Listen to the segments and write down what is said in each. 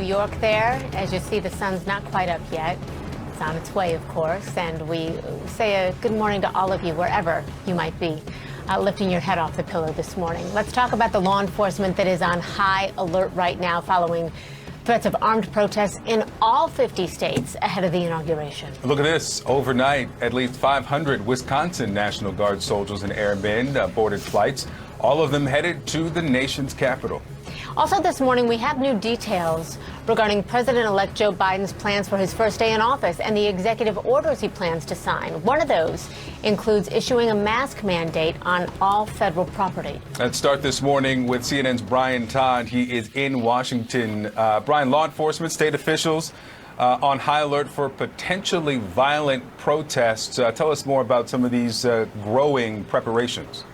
New York there. As you see, the sun's not quite up yet. It's on its way, of course, and we say a good morning to all of you wherever you might be, lifting your head off the pillow this morning. Let's talk about the law enforcement that is on high alert right now following threats of armed protests in all 50 states ahead of the inauguration. Look at this. Overnight, at least 500 Wisconsin National Guard soldiers and airmen boarded flights, all of them headed to the nation's capital. Also this morning, we have new details regarding President-elect Joe Biden's plans for his first day in office and the executive orders he plans to sign. One of those includes issuing a mask mandate on all federal property. Let's start this morning with CNN's Brian Todd. He is in Washington. Brian, law enforcement, state officials on high alert for potentially violent protests. Tell us more about some of these growing preparations.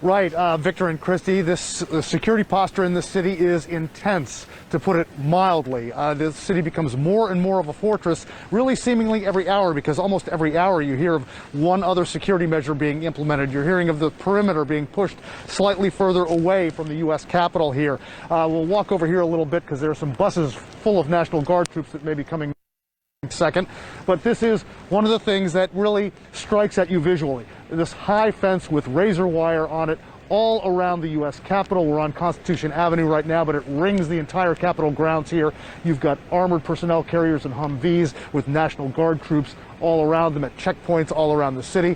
Right, Victor and Christy, the security posture in the city is intense, to put it mildly. The city becomes more and more of a fortress, really seemingly every hour, because almost every hour you hear of one other security measure being implemented. You're hearing of the perimeter being pushed slightly further away from the U.S. Capitol here. We'll walk over here a little bit because there are some buses full of National Guard troops that may be coming in a second. But this is one of the things that really strikes at you visually. This high fence with razor wire on it all around the U.S. Capitol. We're on Constitution Avenue right now, but it rings the entire Capitol grounds here. You've got armored personnel carriers and Humvees with National Guard troops all around them at checkpoints all around the city.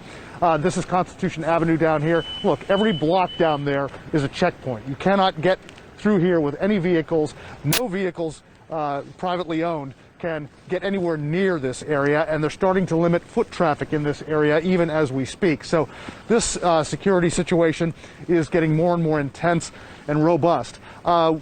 This is Constitution Avenue down here. Look, every block down there is a checkpoint. You cannot get through here with any vehicles. No vehicles privately owned can get anywhere near this area, and they're starting to limit foot traffic in this area even as we speak. So this security situation is getting more and more intense and robust. All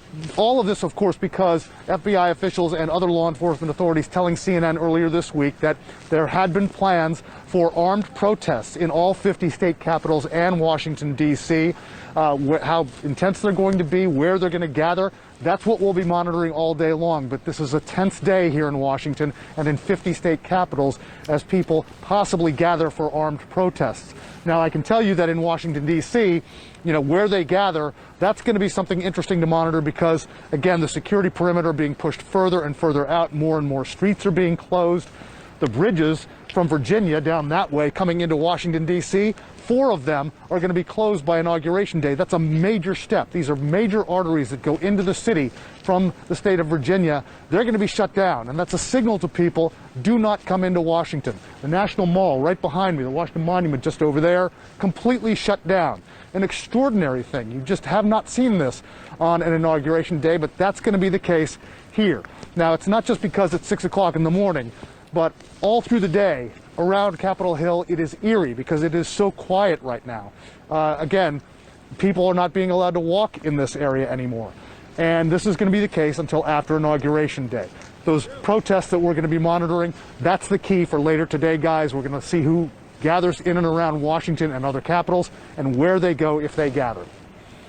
of this, of course, because FBI officials and other law enforcement authorities telling CNN earlier this week that there had been plans for armed protests in all 50 state capitals and Washington, D.C. How intense they're going to be, where they're going to gather, that's what we'll be monitoring all day long. But this is a tense day here in Washington and in 50 state capitals as people possibly gather for armed protests. Now, I can tell you that in Washington, D.C., where they gather, that's going to be something interesting to monitor because, again, the security perimeter being pushed further and further out. More and more streets are being closed. The bridges from Virginia down that way coming into Washington, D.C., 4 of them are going to be closed by Inauguration Day. That's a major step. These are major arteries that go into the city from the state of Virginia. They're going to be shut down, and that's a signal to people, do not come into Washington. The National Mall right behind me, the Washington Monument just over there, completely shut down. An extraordinary thing. You just have not seen this on an Inauguration Day, but that's going to be the case here. Now, it's not just because it's 6 o'clock in the morning, but all through the day, around Capitol Hill, it is eerie because it is so quiet right now. Again, people are not being allowed to walk in this area anymore. And this is going to be the case until after Inauguration Day. Those protests that we're going to be monitoring, that's the key for later today, guys. We're going to see who gathers in and around Washington and other capitals and where they go if they gather.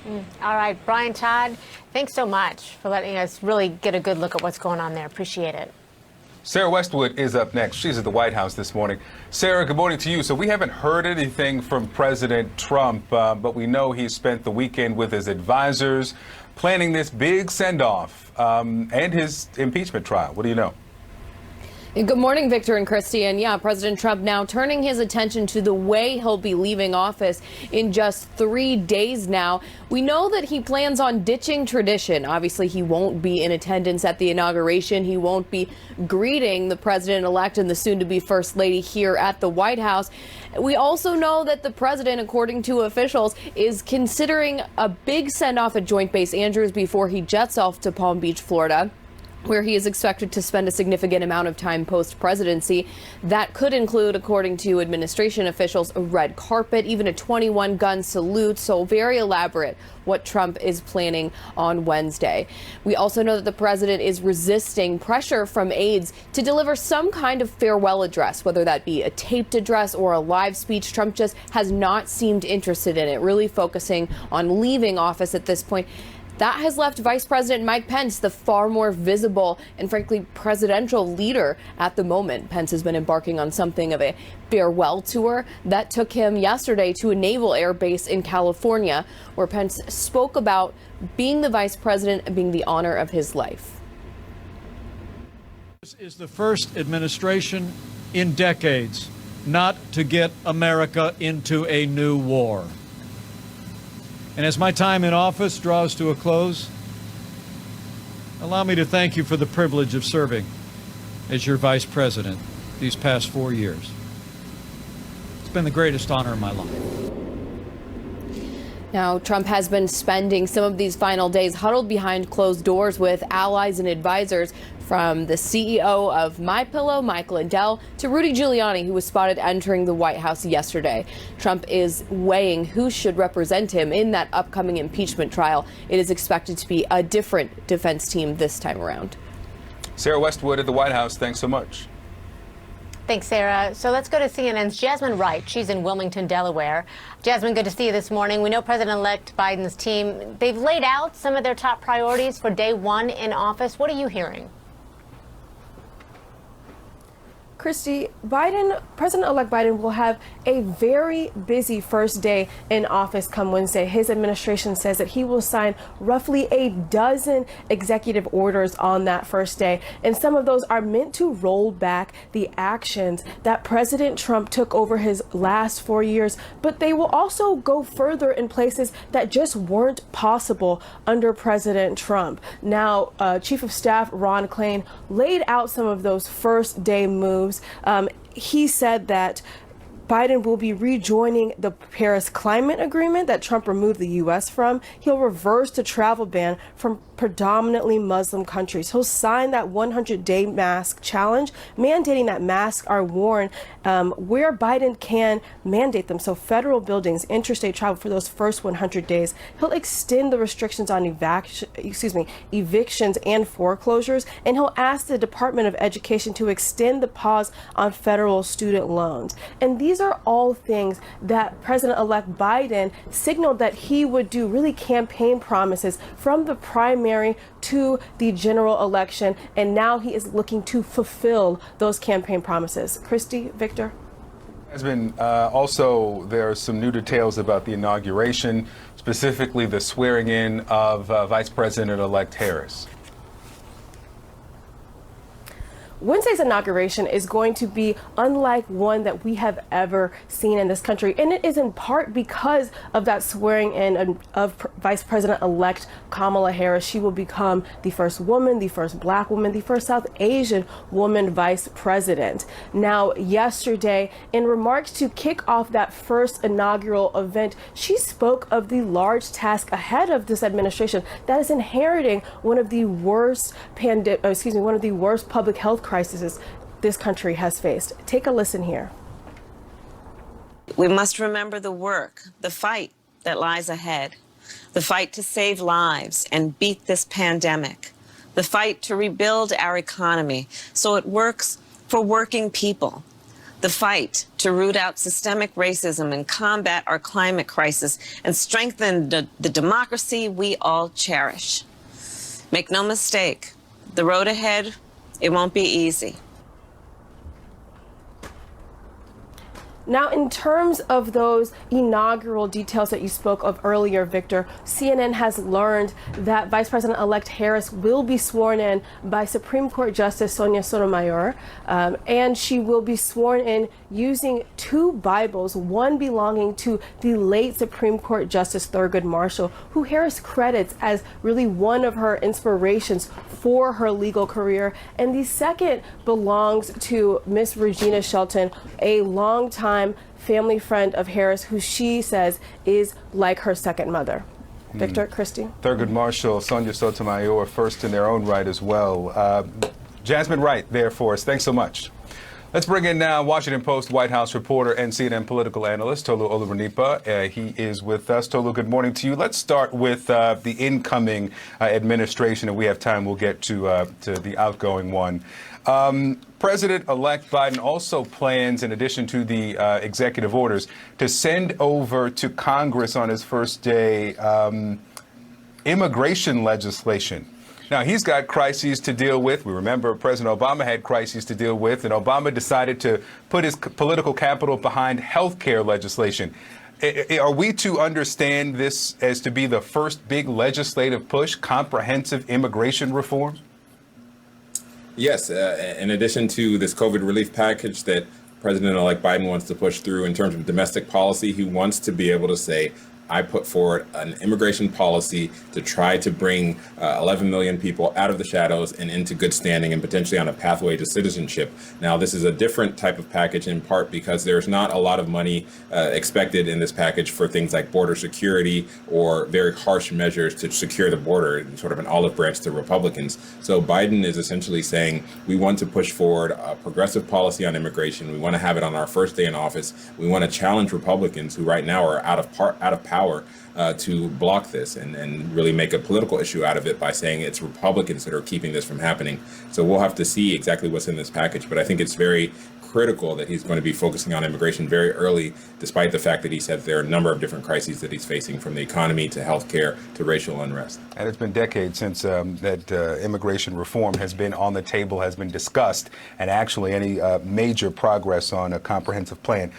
All right, Brian Todd, thanks so much for letting us really get a good look at what's going on there. Appreciate it. Sarah Westwood is up next. She's at the White House this morning. Sarah, good morning to you. So we haven't heard anything from President Trump, but we know he spent the weekend with his advisors planning this big send-off and his impeachment trial. What do you know? Good morning, Victor and Christy. And yeah, President Trump now turning his attention to the way he'll be leaving office in just 3 days now. We know that he plans on ditching tradition. Obviously, he won't be in attendance at the inauguration. He won't be greeting the president-elect and the soon-to-be First Lady here at the White House. We also know that the president, according to officials, is considering a big send-off at Joint Base Andrews before he jets off to Palm Beach, Florida, where he is expected to spend a significant amount of time post-presidency. That could include, according to administration officials, a red carpet, even a 21-gun salute. So very elaborate what Trump is planning on Wednesday. We also know that the president is resisting pressure from aides to deliver some kind of farewell address, whether that be a taped address or a live speech. Trump just has not seemed interested in it, really focusing on leaving office at this point. That has left Vice President Mike Pence the far more visible and frankly presidential leader at the moment. Pence has been embarking on something of a farewell tour that took him yesterday to a naval air base in California, where Pence spoke about being the vice president and being the honor of his life. This is the first administration in decades not to get America into a new war. And as my time in office draws to a close, allow me to thank you for the privilege of serving as your vice president these past 4 years. It's been the greatest honor of my life. Now, Trump has been spending some of these final days huddled behind closed doors with allies and advisors, from the CEO of MyPillow, Mike Lindell, to Rudy Giuliani, who was spotted entering the White House yesterday. Trump is weighing who should represent him in that upcoming impeachment trial. It is expected to be a different defense team this time around. Sarah Westwood at the White House, thanks so much. Thanks, Sarah. So let's go to CNN's Jasmine Wright. She's in Wilmington, Delaware. Jasmine, good to see you this morning. We know President-elect Biden's team, they've laid out some of their top priorities for day one in office. What are you hearing? Christy, President-elect Biden will have a very busy first day in office come Wednesday. His administration says that he will sign roughly a dozen executive orders on that first day. And some of those are meant to roll back the actions that President Trump took over his last 4 years. But they will also go further in places that just weren't possible under President Trump. Now, Chief of Staff Ron Klain laid out some of those first day moves. He said that Biden will be rejoining the Paris Climate Agreement that Trump removed the U.S. from. He'll reverse the travel ban from predominantly Muslim countries. He'll sign that 100-day mask challenge, mandating that masks are worn where Biden can mandate them. So federal buildings, interstate travel for those first 100 days. He'll extend the restrictions on evictions and foreclosures, and he'll ask the Department of Education to extend the pause on federal student loans. And these are all things that President-elect Biden signaled that he would do, really campaign promises from the primary to the general election, and now he is looking to fulfill those campaign promises. Christy, Victor? Also, there are some new details about the inauguration, specifically the swearing in of Vice President-elect Harris. Wednesday's inauguration is going to be unlike one that we have ever seen in this country. And it is in part because of that swearing in of Vice President-elect Kamala Harris. She will become the first woman, the first black woman, the first South Asian woman vice president. Now, yesterday, in remarks to kick off that first inaugural event, she spoke of the large task ahead of this administration that is inheriting one of the worst public health crises this country has faced. Take a listen here. We must remember the work, the fight that lies ahead, the fight to save lives and beat this pandemic, the fight to rebuild our economy so it works for working people, the fight to root out systemic racism and combat our climate crisis and strengthen the democracy we all cherish. Make no mistake, the road ahead, it won't be easy. Now, in terms of those inaugural details that you spoke of earlier, Victor, CNN has learned that Vice President-elect Harris will be sworn in by Supreme Court Justice Sonia Sotomayor, and she will be sworn in using two Bibles, one belonging to the late Supreme Court Justice Thurgood Marshall, who Harris credits as really one of her inspirations for her legal career, and the second belongs to Miss Regina Shelton, a longtime family friend of Harris, who she says is like her second mother. Victor, Christy? Thurgood Marshall, Sonia Sotomayor, first in their own right as well. Jasmine Wright there for us. Thanks so much. Let's bring in now Washington Post White House reporter and CNN political analyst Tolu Olorunnipa. He is with us. Tolu, good morning to you. Let's start with the incoming administration, and we have time. We'll get to the outgoing one. President-elect Biden also plans, in addition to the executive orders, to send over to Congress on his first day immigration legislation. Now, he's got crises to deal with. We remember President Obama had crises to deal with, and Obama decided to put his political capital behind health care legislation. Are we to understand this as to be the first big legislative push, comprehensive immigration reform? Yes. In addition to this COVID relief package that President-elect Biden wants to push through in terms of domestic policy, he wants to be able to say, I put forward an immigration policy to try to bring 11 million people out of the shadows and into good standing and potentially on a pathway to citizenship. Now, this is a different type of package in part because there's not a lot of money expected in this package for things like border security or very harsh measures to secure the border, sort of an olive branch to Republicans. So Biden is essentially saying we want to push forward a progressive policy on immigration. We want to have it on our first day in office. We want to challenge Republicans who right now are out of power to block this and really make a political issue out of it by saying it's Republicans that are keeping this from happening. So we'll have to see exactly what's in this package. But I think it's very critical that he's going to be focusing on immigration very early, despite the fact that he said there are a number of different crises that he's facing, from the economy to healthcare to racial unrest. And it's been decades since that immigration reform has been on the table, has been discussed, and actually any major progress on a comprehensive plan.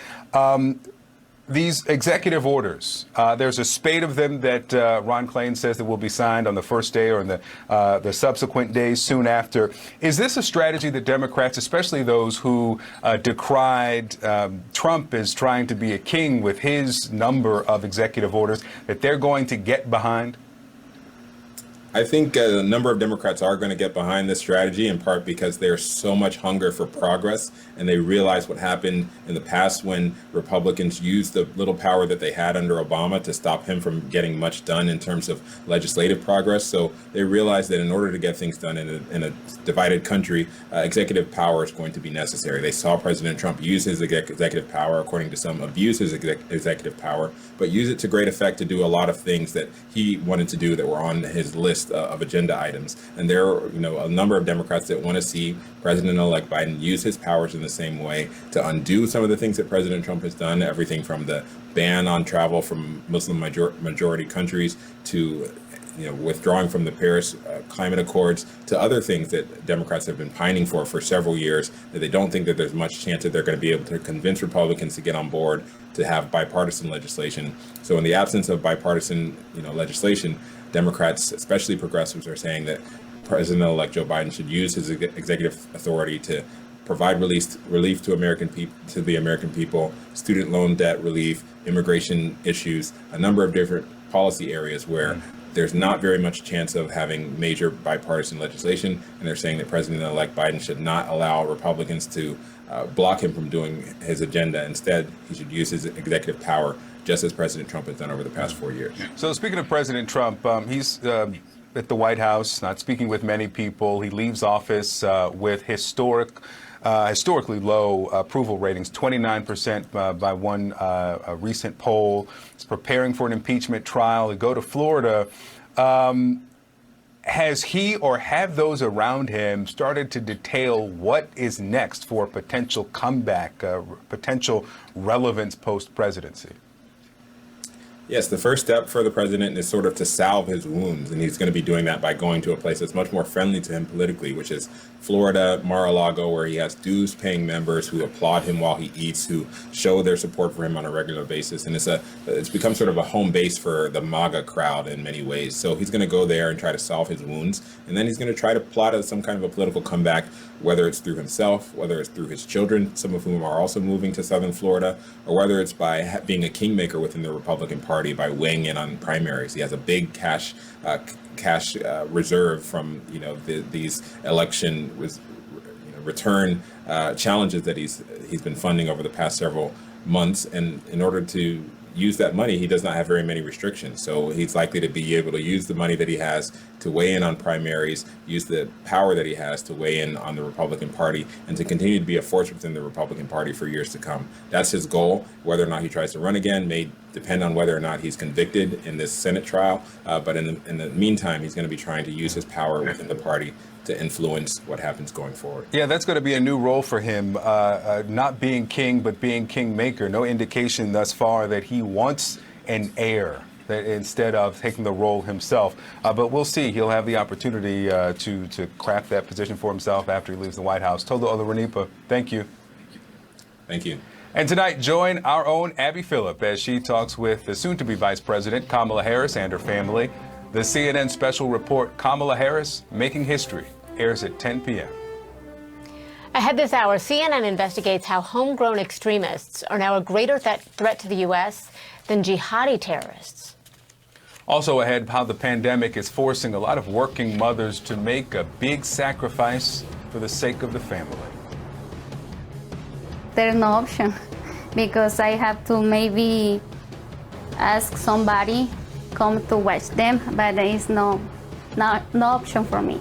These executive orders, there's a spate of them that Ron Klain says that will be signed on the first day or in the subsequent days soon after. Is this a strategy that Democrats, especially those who decried Trump as trying to be a king with his number of executive orders, that they're going to get behind? I think a number of Democrats are going to get behind this strategy, in part because there's so much hunger for progress, and they realize what happened in the past when Republicans used the little power that they had under Obama to stop him from getting much done in terms of legislative progress. So they realize that in order to get things done in a divided country, executive power is going to be necessary. They saw President Trump use his executive power, according to some, abuse his executive power, but use it to great effect to do a lot of things that he wanted to do that were on his list of agenda items. And there are, a number of Democrats that want to see President-elect Biden use his powers in the same way to undo some of the things that President Trump has done, everything from the ban on travel from Muslim majority countries to withdrawing from the Paris climate accords, to other things that Democrats have been pining for several years, that they don't think that there's much chance that they're going to be able to convince Republicans to get on board to have bipartisan legislation. So in the absence of bipartisan legislation, Democrats, especially progressives, are saying that President-elect Joe Biden should use his executive authority to provide relief to the American people, student loan debt relief, immigration issues, a number of different policy areas where there's not very much chance of having major bipartisan legislation. And they're saying that President-elect Biden should not allow Republicans to block him from doing his agenda. Instead, he should use his executive power, just as President Trump has done over the past 4 years. So speaking of President Trump, he's at the White House, not speaking with many people. He leaves office with historically low approval ratings, 29% by one recent poll. He's preparing for an impeachment trial. He go to Florida. Has he or have those around him started to detail what is next for a potential comeback, potential relevance post-presidency? Yes, the first step for the president is sort of to salve his wounds, and he's going to be doing that by going to a place that's much more friendly to him politically, which is Florida, Mar-a-Lago, where he has dues-paying members who applaud him while he eats, who show their support for him on a regular basis. And it's become sort of a home base for the MAGA crowd in many ways. So he's going to go there and try to salve his wounds, and then he's going to try to plot some kind of a political comeback, whether it's through himself, whether it's through his children, some of whom are also moving to southern Florida, or whether it's by being a kingmaker within the Republican Party by weighing in on primaries. He has a big cash reserve from these election return challenges that he's been funding over the past several months, and in order to use that money, he does not have very many restrictions. So he's likely to be able to use the money that he has to weigh in on primaries, use the power that he has to weigh in on the Republican Party, and to continue to be a force within the Republican Party for years to come. That's his goal. Whether or not he tries to run again may depend on whether or not he's convicted in this Senate trial. But in the meantime, he's going to be trying to use his power within the party to influence what happens going forward. Yeah, that's going to be a new role for him, not being king, but being kingmaker. No indication thus far that he wants an heir instead of taking the role himself. But we'll see. He'll have the opportunity to craft that position for himself after he leaves the White House. Todo Olorunipa, thank you. Thank you. And tonight, join our own Abby Phillip as she talks with the soon-to-be Vice President Kamala Harris and her family. The CNN special report, Kamala Harris Making History, airs at 10 p.m. Ahead this hour, CNN investigates how homegrown extremists are now a greater threat to the U.S. than jihadi terrorists. Also ahead, how the pandemic is forcing a lot of working mothers to make a big sacrifice for the sake of the family. There's no option because I have to maybe ask somebody come to watch them, but there is no option for me.